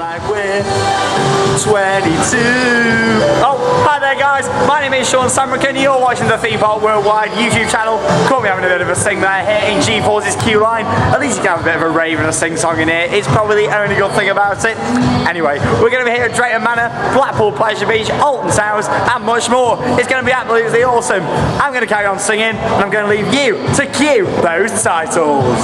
like we're 22. Oh, hi there guys, my name is Sean Samrican, you're watching the Theme Park Worldwide YouTube channel. Caught me having a bit of a sing there here in G-Force's Q line. At least you can have a bit of a rave and a sing-song in here. It's probably the only good thing about it. Anyway, we're going to be here at Drayton Manor, Blackpool Pleasure Beach, Alton Towers and much more. It's going to be absolutely awesome. I'm going to carry on singing and I'm going to leave you to cue those titles.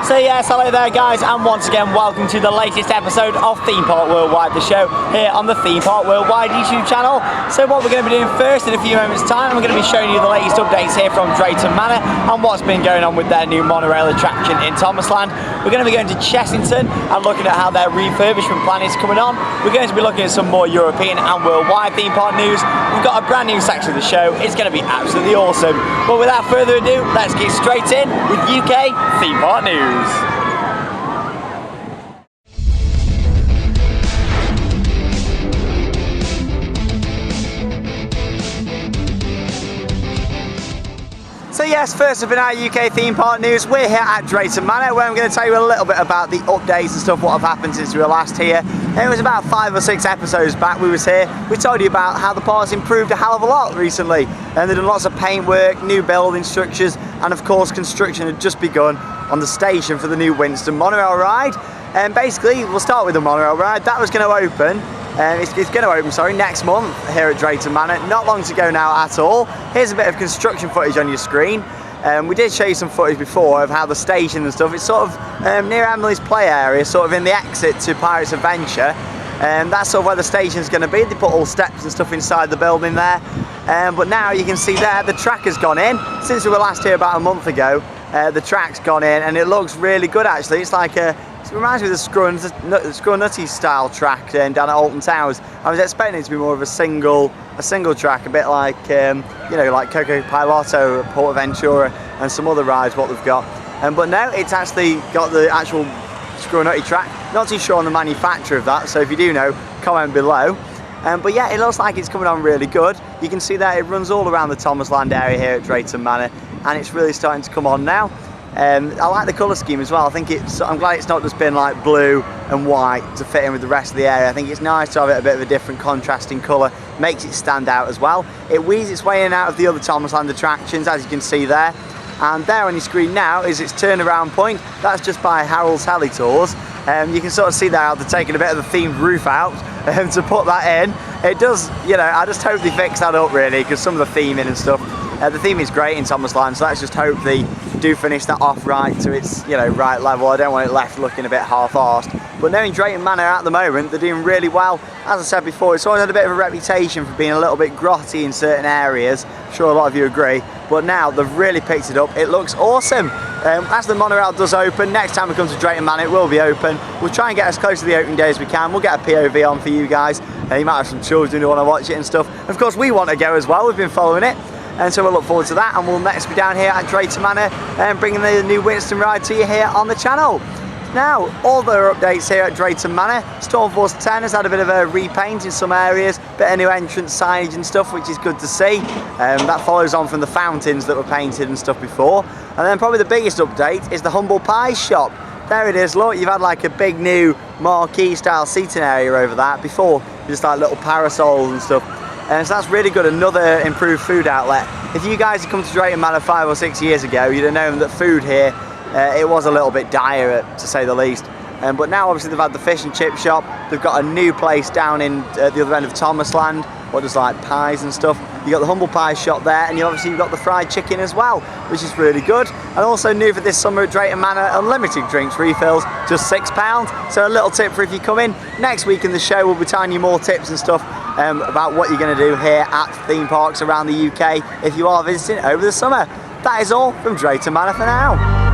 So yes, hello there guys, and once again welcome to the latest episode of Theme Park Worldwide, the show here on the Theme Park Worldwide YouTube channel. So what we're going to be doing first in a few moments time, I'm going to be showing you the latest updates here from Drayton Manor and what's been going on with their new monorail attraction in Thomasland. We're going to be going to Chessington and looking at how their refurbishment plan is coming on. We're going to be looking at some more European and worldwide theme park news. We've got a brand new section of the show. It's going to be absolutely awesome. But without further ado, let's get straight in with UK theme park news. So yes, first up in our UK theme park news, we're here at Drayton Manor, where I'm going to tell you a little bit about the updates and stuff, what have happened since we were last here. And it was about 5 or 6 episodes back we was here. We told you about how the park's improved a hell of a lot recently. And they've done lots of paintwork, new building structures, and of course construction had just begun on the station for the new Winston monorail ride. And basically, we'll start with the monorail ride. That was going to open. It's going to open, next month here at Drayton Manor. Not long to go now at all. Here's a bit of construction footage on your screen. We did show you some footage before of how the station and stuff, it's sort of near Emily's play area, sort of in the exit to Pirates Adventure. That's sort of where the station's going to be. They put all steps and stuff inside the building there. But now you can see there, the track has gone in. Since we were last here about a month ago, the track's gone in and it looks really good actually. It's like a It reminds me of the Screw Nutty style track down at Alton Towers. I was expecting it to be more of a single track, a bit like you know, like Coco Piloto, Portaventura, and some other rides what they've got. But now it's actually got the actual Screw Nutty track. Not too sure on the manufacturer of that, so if you do know, comment below. But yeah, it looks like it's coming on really good. You can see that it runs all around the Thomasland area here at Drayton Manor, and it's really starting to come on now. I like the colour scheme as well. I'm glad it's not just been like blue and white to fit in with the rest of the area. I think it's nice to have it a bit of a different contrasting colour, makes it stand out as well. It weaves its way in and out of the other Thomasland attractions, as you can see there. And there on your screen now is its turnaround point. That's just by Harold's Heli Tours. You can sort of see there how they're taking a bit of the themed roof out to put that in. It does, you know, I just hope they fix that up really, because some of the theming and stuff, the theme is great in Thomasland, so let's just hope they do finish that off right to its, you know, right level. I don't want it left looking a bit half-arsed. But knowing Drayton Manor at the moment, they're doing really well. As I said before, it's always had a bit of a reputation for being a little bit grotty in certain areas. I'm sure a lot of you agree. But now they've really picked it up. It looks awesome. As the monorail does open, next time we come to Drayton Manor, it will be open. We'll try and get as close to the opening day as we can. We'll get a POV on for you guys. You might have some children who want to watch it and stuff. Of course, we want to go as well. We've been following it. And so we'll look forward to that, and we'll next be down here at Drayton Manor and bringing the new Winston ride to you here on the channel. Now, all the updates here at Drayton Manor. Stormforce 10 has had a bit of a repaint in some areas, bit of new entrance signage and stuff, which is good to see. That follows on from the fountains that were painted and stuff before. And then probably the biggest update is the Humble Pies shop. There it is, look, you've had like a big new marquee style seating area over that. Before, just like little parasols and stuff. So that's really good, another improved food outlet. If you guys had come to Drayton Manor 5 or 6 years ago, you'd have known that food here, it was a little bit dire to say the least. But now obviously they've had the fish and chip shop, they've got a new place down in the other end of Thomasland, what does like pies and stuff. You got the Humble Pies shop there, and you've got the fried chicken as well, which is really good. And also new for this summer at Drayton Manor, unlimited drinks refills, just £6. So a little tip for if you come in. Next week in the show we'll be telling you more tips and stuff about what you're going to do here at theme parks around the UK if you are visiting over the summer. That is all from Drayton Manor for now.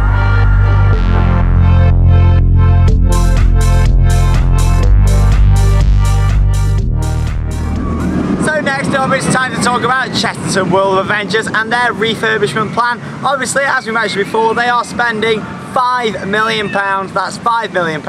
Next Next up, it's time to talk about Chesterton World of Adventures and their refurbishment plan. Obviously, as we mentioned before, they are spending £5 million, that's £5 million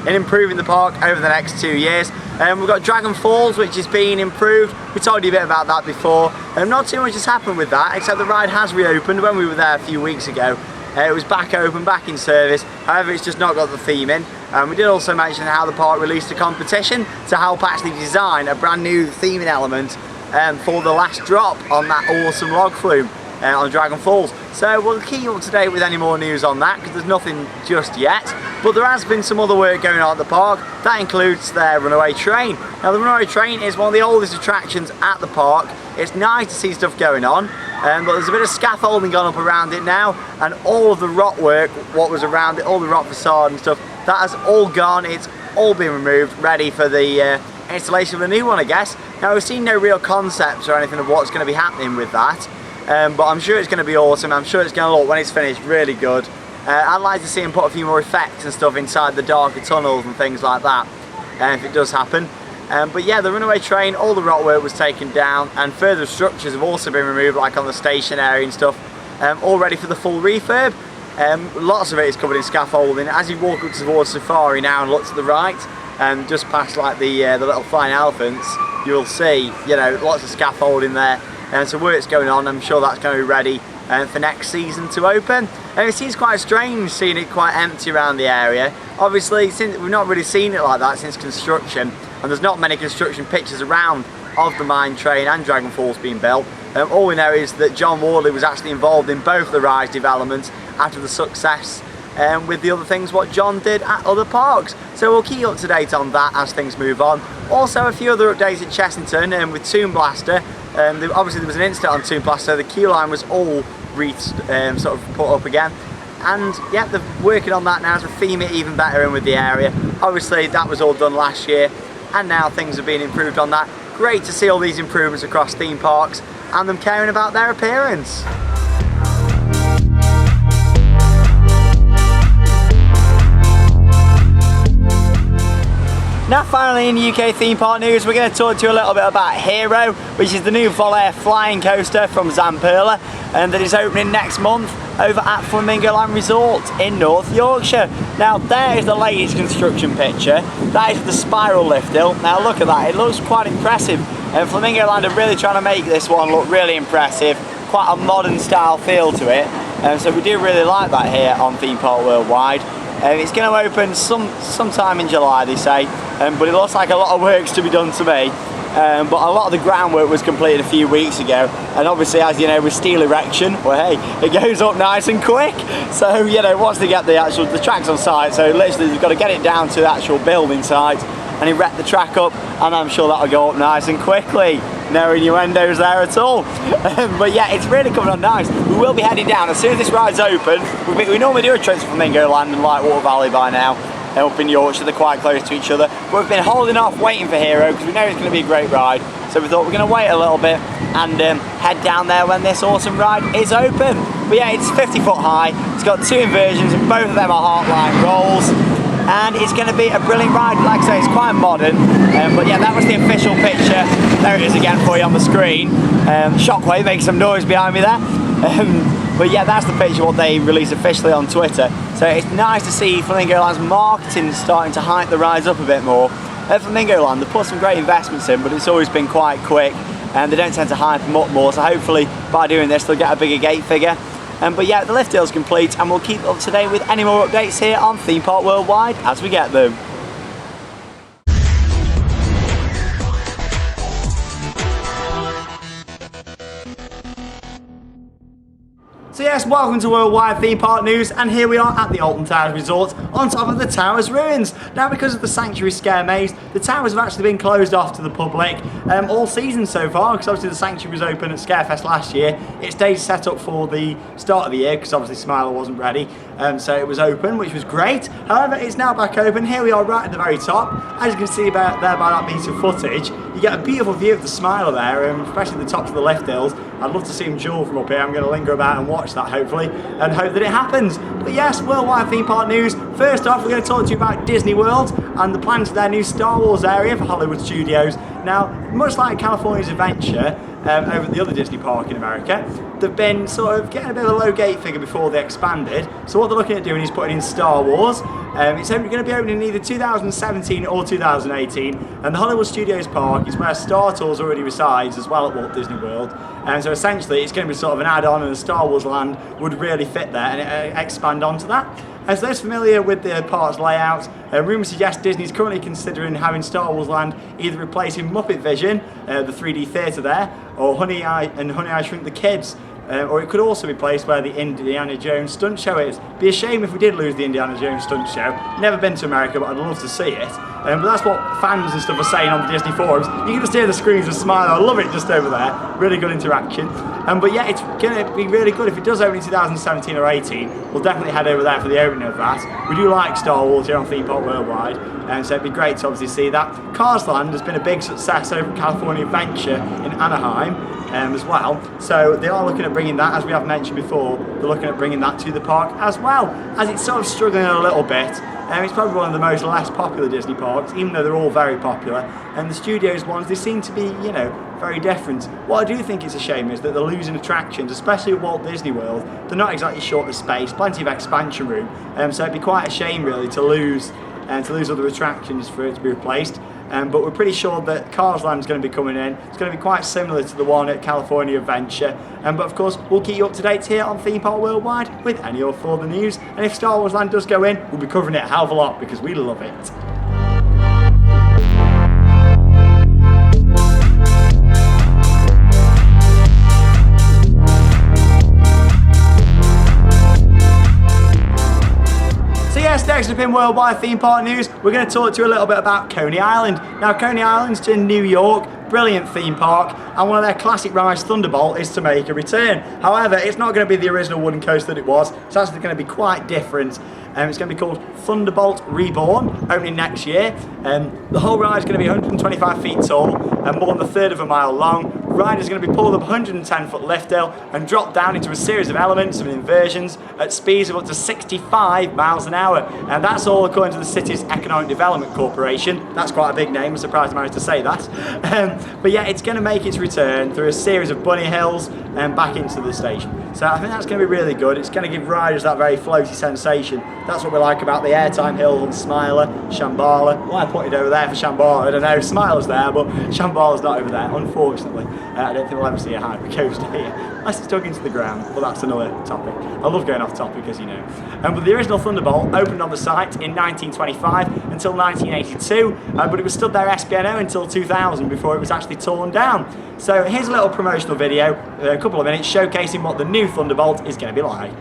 in improving the park over the next 2 years. We've got Dragon Falls, which is being improved. We told you a bit about that before. Not too much has happened with that, except the ride has reopened when we were there a few weeks ago. It was back open, back in service, however it's just not got the theme in. We did also mention how the park released a competition to help actually design a brand new theming element for the last drop on that awesome log flume on Dragon Falls. So we'll keep you up to date with any more news on that, because there's nothing just yet. But there has been some other work going on at the park. That includes their runaway train. Now the runaway train is one of the oldest attractions at the park. It's nice to see stuff going on, but there's a bit of scaffolding gone up around it now, and all of the rock work, what was around it, all the rock facade and stuff, that has all gone. It's all been removed, ready for the installation of a new one, I guess. Now we've seen no real concepts or anything of what's going to be happening with that, but I'm sure it's going to be awesome. I'm sure it's going to look, when it's finished, really good. I'd like to see him put a few more effects and stuff inside the darker tunnels and things like that, if it does happen. But yeah, the runaway train, all the rock work was taken down, and further structures have also been removed, like on the station area and stuff, all ready for the full refurb. Lots of it is covered in scaffolding. As you walk up towards Safari now and look to the right, just past like the little flying elephants, you'll see, you know, lots of scaffolding there, and so work's going on. I'm sure that's going to be ready for next season to open. And it seems quite strange seeing it quite empty around the area. Obviously, since we've not really seen it like that since construction, and there's not many construction pictures around of the mine train and Dragon Falls being built. All we know is that John Wardley was actually involved in both the ride's developments after the success with the other things what John did at other parks. So we'll keep you up to date on that as things move on. Also a few other updates at Chessington with Toon Blaster. Obviously there was an incident on Toon Blaster, the queue line was all sort of put up again. And yeah, they're working on that now to theme it even better in with the area. Obviously that was all done last year, and now things are being improved on that. Great to see all these improvements across theme parks and them caring about their appearance. Now finally in UK theme park news, we're going to talk to you a little bit about Hero, which is the new Volair flying coaster from Zamperla, and that is opening next month over at Flamingo Land Resort in North Yorkshire. Now there is the latest construction picture. That is the spiral lift hill. Now look at that, it looks quite impressive. And Flamingo Land are really trying to make this one look really impressive, quite a modern style feel to it. So we do really like that here on Theme Park Worldwide. It's going to open sometime in July, they say, but it looks like a lot of work's to be done to me. But a lot of the groundwork was completed a few weeks ago, and obviously, as you know, with steel erection, well hey, it goes up nice and quick. So you know, once they get the tracks on site, so literally they've got to get it down to the actual building site and erect the track up, and I'm sure that'll go up nice and quickly. No innuendos there at all. But yeah, it's really coming on nice. We will be heading down as soon as this ride's open. We normally do a trip to Flamingo Land and Lightwater Valley by now. Up in Yorkshire, they're quite close to each other. But we've been holding off waiting for Hero because we know it's going to be a great ride. So we thought we're going to wait a little bit and head down there when this awesome ride is open. But yeah, it's 50 foot high. It's got 2 inversions and both of them are Heartline rolls. And it's going to be a brilliant ride. Like I say, it's quite modern. But yeah, that was the official picture. There it is again for you on the screen. Shockwave making some noise behind me there. But yeah, that's the picture what they released officially on Twitter. So it's nice to see Flamingo Land's marketing starting to hype the rides up a bit more. At Flamingo Land, they put some great investments in, but it's always been quite quick, and they don't tend to hype them up more. So hopefully by doing this, they'll get a bigger gate figure. But yeah, the lift hill's complete, and we'll keep up to date with any more updates here on Theme Park Worldwide as we get them. So yes, welcome to Worldwide Theme Park News, and here we are at the Alton Towers Resort on top of the Towers ruins. Now because of the Sanctuary Scare Maze, the Towers have actually been closed off to the public all season so far, because obviously the Sanctuary was open at Scarefest last year. It stayed set up for the start of the year because obviously Smiler wasn't ready, so it was open, which was great. However, it's now back open. Here we are right at the very top. As you can see there by that piece of footage, you get a beautiful view of the Smiler there, especially the tops of the lift hills. I'd love to see him duel from up here. I'm going to linger about and watch watch that hopefully and hope that it happens. But yes, worldwide theme park news. First off, we're going to talk to you about Disney World and the plans for their new Star Wars area for Hollywood Studios. Now, much like California's Adventure over at the other Disney park in America, they've been sort of getting a bit of a low gate figure before they expanded. So what they're looking at doing is putting in Star Wars. It's going to be opening in either 2017 or 2018, and the Hollywood Studios Park is where Star Tours already resides as well at Walt Disney World. And so essentially it's going to be sort of an add-on, and the Star Wars land would really fit there and expand onto that. As those familiar with the park's layout, rumours suggest Disney's currently considering having Star Wars Land either replacing Muppet Vision, the 3D theatre there, or Honey, I Shrunk the Kids. Or it could also be placed where the Indiana Jones stunt show is. Be a shame if we did lose the Indiana Jones stunt show. Never been to America, but I'd love to see it. But that's what fans and stuff are saying on the Disney forums. You can just hear the screens and smile. I love it just over there. Really good interaction. But yeah, it's going to be really good. If it does open in 2017 or 18, we'll definitely head over there for the opening of that. We do like Star Wars here on Theme Park Worldwide, and so it'd be great to obviously see that. Cars Land has been a big success over at California Adventure in Anaheim. As well, so they are looking at bringing that, as we have mentioned before, they're looking at bringing that to the park as well, as it's sort of struggling a little bit. It's probably one of the most less popular Disney parks, even though they're all very popular, and the Studios ones, they seem to be, you know, very different. What I do think is a shame is that they're losing attractions, especially at Walt Disney World. They're not exactly short of space, plenty of expansion room, so it'd be quite a shame really to lose other attractions for it to be replaced. But we're pretty sure that Cars Land is going to be coming in. It's going to be quite similar to the one at California Adventure. But of course, we'll keep you up to date here on Theme Park Worldwide with any or further news. And if Star Wars Land does go in, we'll be covering it a hell of a lot because we love it. Next up in worldwide theme park news, we're going to talk to you a little bit about Coney Island. Now, Coney Island's in New York, brilliant theme park, and one of their classic rides, Thunderbolt, is to make a return. However, it's not going to be the original wooden coaster that it was. It's actually going to be quite different. It's going to be called Thunderbolt Reborn, opening next year. The whole ride is going to be 125 feet tall and more than a third of a mile long. The ride is going to be pulled up 110-foot lift hill and dropped down into a series of elements and inversions at speeds of up to 65 miles an hour. And that's all according to the city's Economic Development Corporation. That's quite a big name, I'm surprised I managed to say that. But yeah, it's going to make its return through a series of bunny hills and back into the station. So I think that's going to be really good. It's going to give riders that very floaty sensation. That's what we like about the airtime hills on Smiler, Shambhala. Well, I put it over there for Shambhala, I don't know, Smiler's there, but Shambhala's not over there, unfortunately. I don't think we'll ever see a hyper coaster here, unless it's dug into the ground, but that's another topic. I love going off topic, as you know. But the original Thunderbolt opened on the site in 1925 until 1982, but it was stood there SPNO until 2000 before it was actually torn down. So here's a little promotional video, a couple of minutes, showcasing what the new Thunderbolt is going to be like.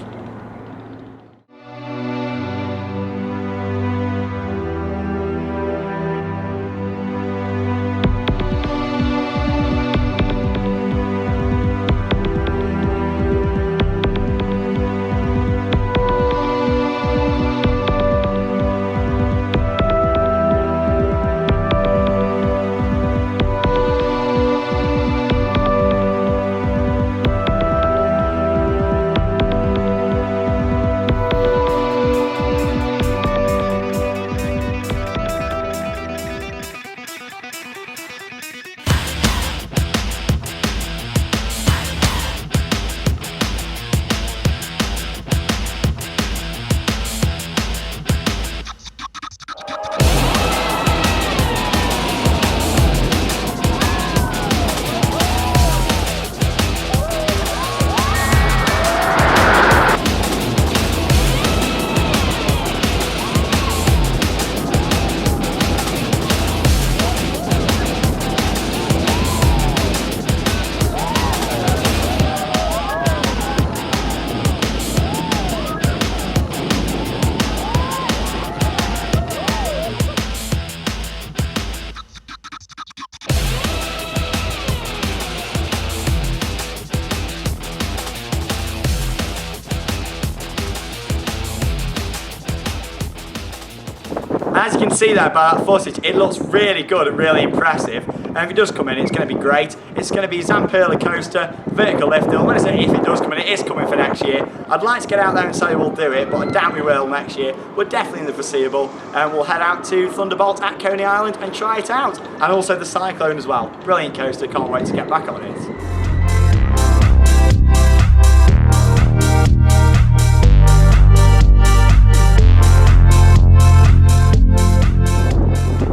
As you can see there by that footage, it looks really good and really impressive. And if it does come in, it's going to be great. It's going to be Zamperla coaster, vertical lift hill. When I say if it does come in, it is coming for next year. I'd like to get out there and say we'll do it, but I doubt we will next year. We're definitely in the foreseeable, and we'll head out to Thunderbolt at Coney Island and try it out. And also the Cyclone as well. Brilliant coaster, can't wait to get back on it.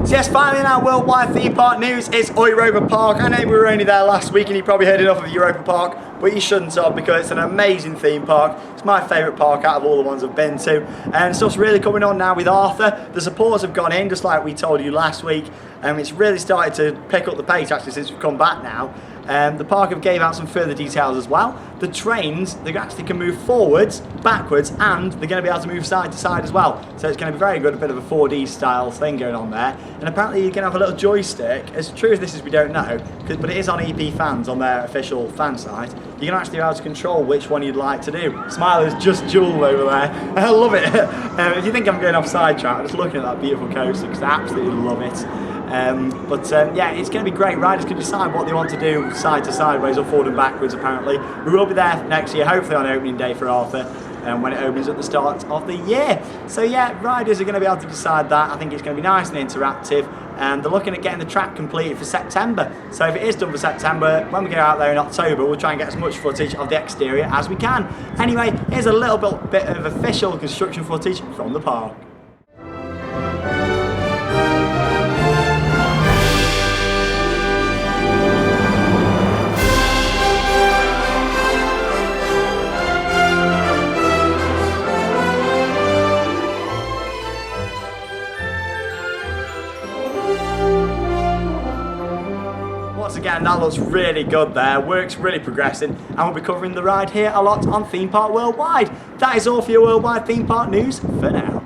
Yes, finally in our worldwide theme park news is Europa Park. I know we were only there last week and you probably heard enough of Europa Park, but you shouldn't have, because it's an amazing theme park. It's my favourite park out of all the ones I've been to, and stuff's really coming on now with Arthur. The supports have gone in, just like we told you last week, and it's really started to pick up the pace actually since we've come back now. The park have gave out some further details as well. The trains, they actually can move forwards, backwards, and they're going to be able to move side to side as well. So it's going to be very good, a bit of a 4D style thing going on there. And apparently you're going to have a little joystick. As true as this is, we don't know, but it is on EP Fans, on their official fan site. You're going to actually be able to control which one you'd like to do. Smiler's just jeweled over there. I love it. If you think I'm going off sidetrack, I'm just looking at that beautiful coaster because I absolutely love it. Yeah, it's going to be great. Riders can decide what they want to do side to sideways or forward and backwards apparently. We will be there next year, hopefully on opening day for Arthur, when it opens at the start of the year. So yeah, riders are going to be able to decide that. I think it's going to be nice and interactive, and they're looking at getting the track completed for September. So if it is done for September, when we go out there in October, we'll try and get as much footage of the exterior as we can. Anyway, here's a little bit of official construction footage from the park. Once again, that looks really good there, work's really progressing, and we'll be covering the ride here a lot on Theme Park Worldwide. That is all for your worldwide theme park news for now.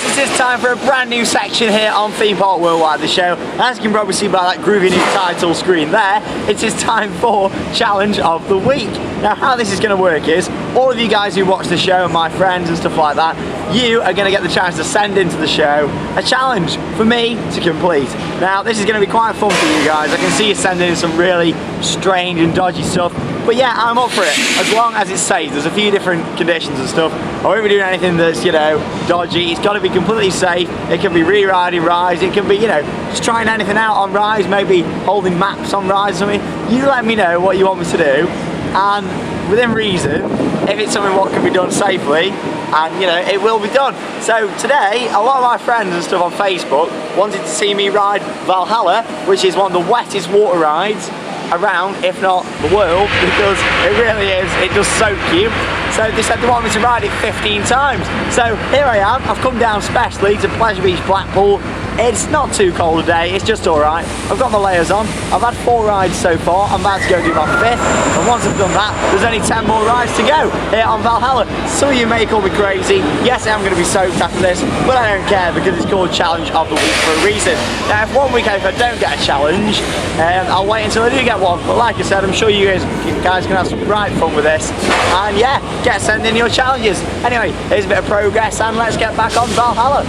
It is time for a brand new section here on Theme Park Worldwide, the show. As you can probably see by that groovy new title screen there, it is time for Challenge of the Week. Now how this is going to work is, all of you guys who watch the show and my friends and stuff like that, you are going to get the chance to send into the show a challenge for me to complete. Now this is going to be quite fun for you guys. I can see you sending in some really strange and dodgy stuff, but yeah, I'm up for it, as long as it's safe. There's a few different conditions and stuff. I won't be doing anything that's, you know, dodgy. It's got to be completely safe. It can be re-riding rides, it can be, you know, just trying anything out on rides, maybe holding maps on rides or something. You let me know what you want me to do, and within reason, if it's something what can be done safely, and you know, it will be done. So today, a lot of my friends and stuff on Facebook wanted to see me ride Valhalla, which is one of the wettest water rides around, if not the world, because it really is, it does soak you. So they said they want me to ride it 15 times. So here I am, I've come down specially to Pleasure Beach, Blackpool. It's not too cold a day, it's just alright. I've got my layers on, I've had 4 rides so far, I'm about to go do my 5th, and once I've done that, there's only 10 more rides to go here on Valhalla. Some of you may call me crazy, yes I am going to be soaked after this, but I don't care because it's called Challenge of the Week for a reason. Now if one week if I don't get a challenge, I'll wait until I do get one, but like I said, I'm sure you guys can have some right fun with this, and yeah, get sending your challenges. Anyway, here's a bit of progress and let's get back on Valhalla.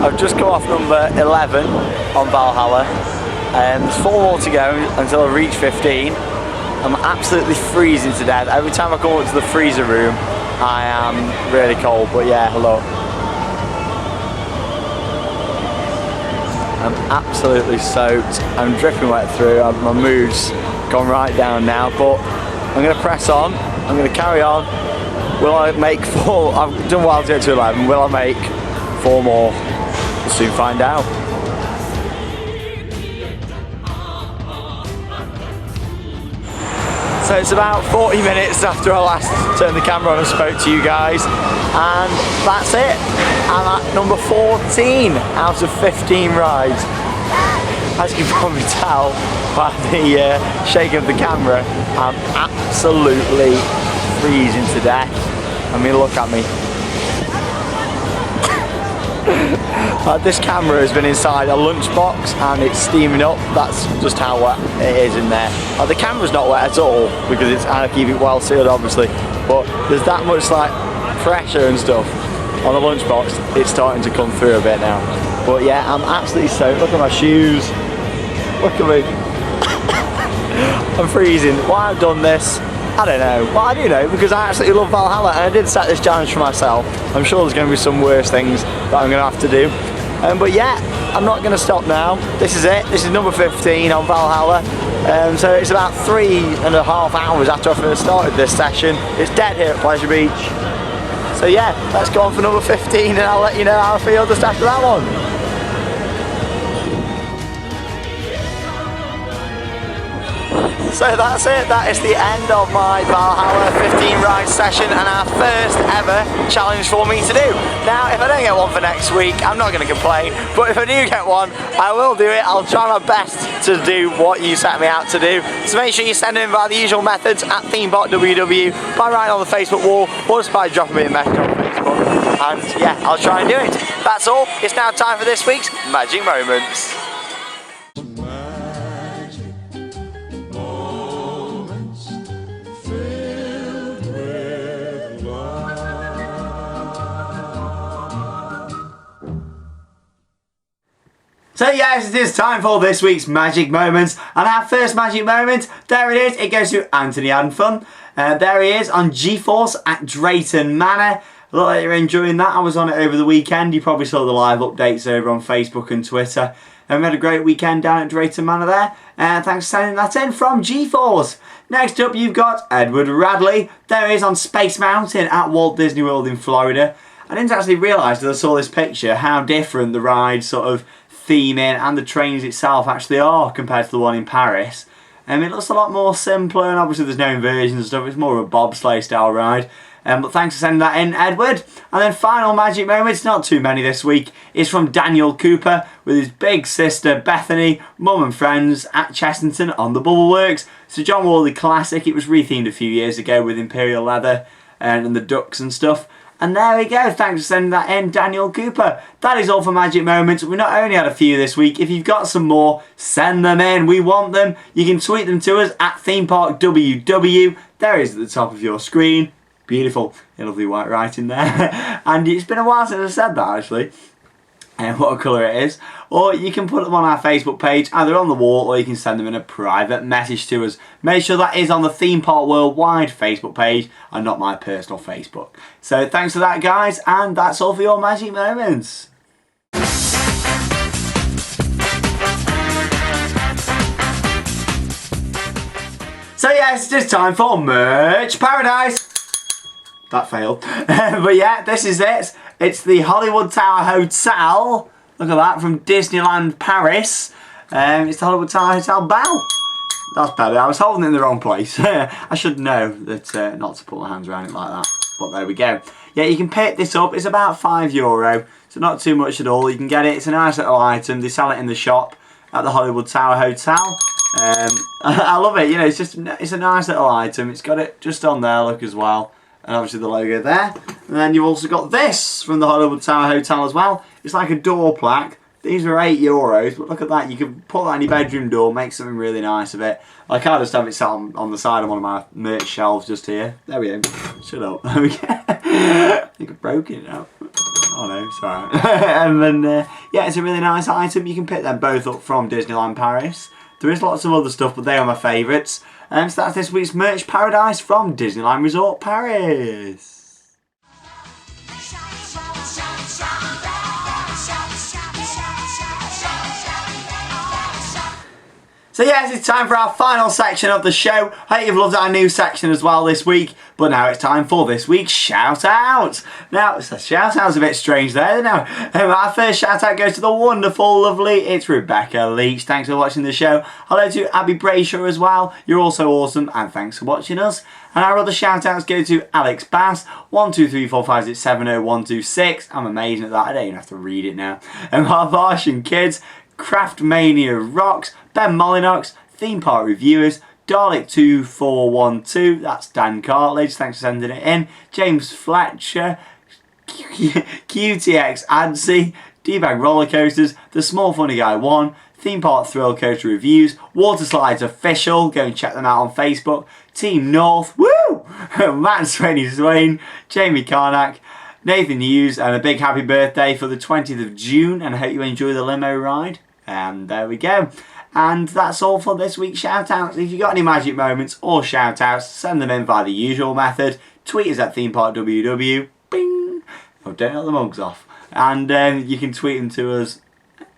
I've just come off number 11 on Valhalla, and there's 4 more to go until I reach 15. I'm absolutely freezing to death. Every time I come up to the freezer room, I am really cold, but yeah, hello. I'm absolutely soaked, I'm dripping wet through, my mood's gone right down now, but I'm going to press on, I'm going to carry on. Will I make 4? I've done well to get to 11, will I make 4 more? We'll soon find out. So it's about 40 minutes after I last turned the camera on and spoke to you guys, and that's it. I'm at number 14 out of 15 rides. As you can probably tell by the shake of the camera, I'm absolutely freezing to death. I mean, look at me. This camera has been inside a lunchbox and it's steaming up. That's just how wet it is in there. The camera's not wet at all because I keep it well sealed, obviously. But there's that much like pressure and stuff on the lunchbox. It's starting to come through a bit now. But yeah, I'm absolutely soaked. Look at my shoes. Look at me. I'm freezing. Why I've done this, I don't know. Well, I do know because I absolutely love Valhalla and I did set this challenge for myself. I'm sure there's going to be some worse things that I'm going to have to do. But yeah, I'm not going to stop now. This is it. This is number 15 on Valhalla. So it's about 3.5 hours after I first started this session. It's dead here at Pleasure Beach. So yeah, let's go on for number 15 and I'll let you know how I feel just after that one. So that's it, that is the end of my Valhalla 15 ride session and our first ever challenge for me to do. Now if I don't get one for next week, I'm not going to complain, but if I do get one, I will do it. I'll try my best to do what you set me out to do. So make sure you send them by the usual methods at themeparkww, by writing on the Facebook wall, or just by dropping me a message on Facebook. And yeah, I'll try and do it. That's all, it's now time for this week's Magic Moments. So yes, it is time for this week's Magic Moments, and our first Magic Moment, there it is, it goes to Anthony Adamfun. There he is on GeForce at Drayton Manor. Look like you're enjoying that. I was on it over the weekend. You probably saw the live updates over on Facebook and Twitter. And we had a great weekend down at Drayton Manor there. Thanks for sending that in from GeForce. Next up you've got Edward Radley. There he is on Space Mountain at Walt Disney World in Florida. I didn't actually realise as I saw this picture how different the ride sort of theming and the trains itself actually are compared to the one in Paris. It looks a lot more simpler and obviously there's no inversions and stuff, it's more of a bobsleigh style ride. But thanks for sending that in, Edward. And then final Magic Moments, not too many this week, is from Daniel Cooper with his big sister Bethany, mum and friends at Chessington on the Bubble Works. It's a John Worley classic, it was rethemed a few years ago with Imperial Leather and the ducks and stuff. And there we go, thanks for sending that in, Daniel Cooper. That is all for Magic Moments. We not only had a few this week, if you've got some more, send them in. We want them. You can tweet them to us at themeparkww. There it is at the top of your screen. Beautiful, lovely white writing there. And it's been a while since I said that actually. What colour it is, or you can put them on our Facebook page either on the wall or you can send them in a private message to us. Make sure that is on the Theme Park Worldwide Facebook page and not my personal Facebook. So thanks for that guys, and that's all for your Magic Moments. So yes, it is time for Merch Paradise. That failed. But yeah, this is it. It's the Hollywood Tower Hotel. Look at that, from Disneyland Paris. It's the Hollywood Tower Hotel bell. That's better. I was holding it in the wrong place. I should know that not to put my hands around it like that. But there we go. Yeah, you can pick this up. It's about €5. So not too much at all. You can get it. It's a nice little item. They sell it in the shop at the Hollywood Tower Hotel. I love it. You know, it's a nice little item. It's got it just on there, look, as well. And obviously the logo there. And then you've also got this from the Hollywood Tower Hotel as well. It's like a door plaque. These are €8, but look at that. You can put that on your bedroom door, make something really nice of it. Like I just have it sat on the side of one of my merch shelves just here. There we go. Shut up. There we go. I think I've broken it now. Oh no, it's alright. And then, yeah, it's a really nice item. You can pick them both up from Disneyland Paris. There is lots of other stuff, but they are my favourites. So that's this week's Merch Paradise from Disneyland Resort Paris. So yes, it's time for our final section of the show. Hope you've loved our new section as well this week. But now it's time for this week's shout out. Now, the shout out's a bit strange there. Now, our first shout out goes to the wonderful, lovely, it's Rebecca Leach. Thanks for watching the show. Hello to Abby Brayshaw as well. You're also awesome, and thanks for watching us. And our other shout outs go to Alex Bass, 12345670126. I'm amazing at that, I don't even have to read it now. And our Martian Kids, Craftmania Rocks, Ben Mollynox, Theme Park Reviewers, Dalek2412, that's Dan Cartledge, thanks for sending it in, James Fletcher, QTX Adsy, D-Bag Roller Coasters, The Small Funny Guy 1, Theme Park Thrill Coaster Reviews, Water Slides Official, go and check them out on Facebook, Team North, woo! Matt Swaney Swain, Jamie Karnak, Nathan Hughes, and a big happy birthday for the 20th of June, and I hope you enjoy the limo ride. And there we go. And that's all for this week's shout-outs. If you've got any magic moments or shout-outs, send them in via the usual method. Tweet us at themeparkww, bing! Oh, don't let the mugs off. And you can tweet them to us,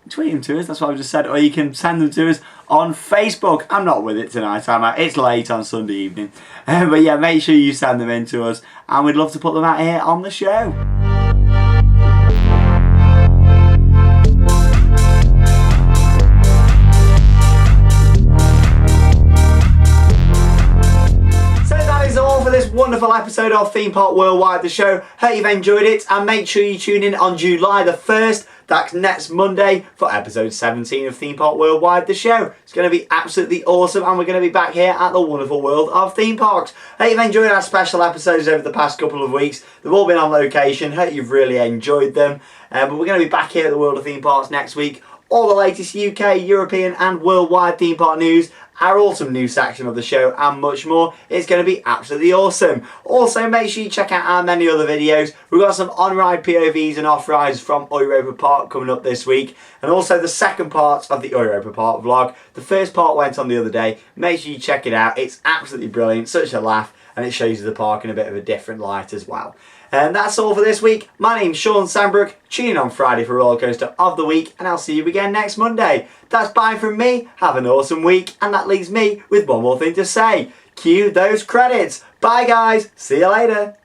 that's what I just said, or you can send them to us on Facebook. I'm not with it tonight, am I? It's late on Sunday evening. But yeah, make sure you send them in to us, and we'd love to put them out here on the show. For this wonderful episode of Theme Park Worldwide, the show. Hope you've enjoyed it, and make sure you tune in on July the 1st, that's next Monday, for episode 17 of Theme Park Worldwide, the show. It's going to be absolutely awesome, and we're going to be back here at the wonderful world of theme parks. Hope you've enjoyed our special episodes over the past couple of weeks. They've all been on location. Hope you've really enjoyed them. But we're going to be back here at the world of theme parks next week. All the latest UK, European and worldwide theme park news, our awesome news section of the show, and much more. It's going to be absolutely awesome. Also, make sure you check out our many other videos. We've got some on-ride POVs and off-rides from Europa Park coming up this week, and also the second part of the Europa Park vlog. The first part went on the other day. Make sure you check it out. It's absolutely brilliant, such a laugh, and it shows you the park in a bit of a different light as well. And that's all for this week. My name's Sean Sandbrook. Tune in on Friday for Roller Coaster of the Week, and I'll see you again next Monday. That's bye from me. Have an awesome week, and that leaves me with one more thing to say. Cue those credits. Bye guys. See you later.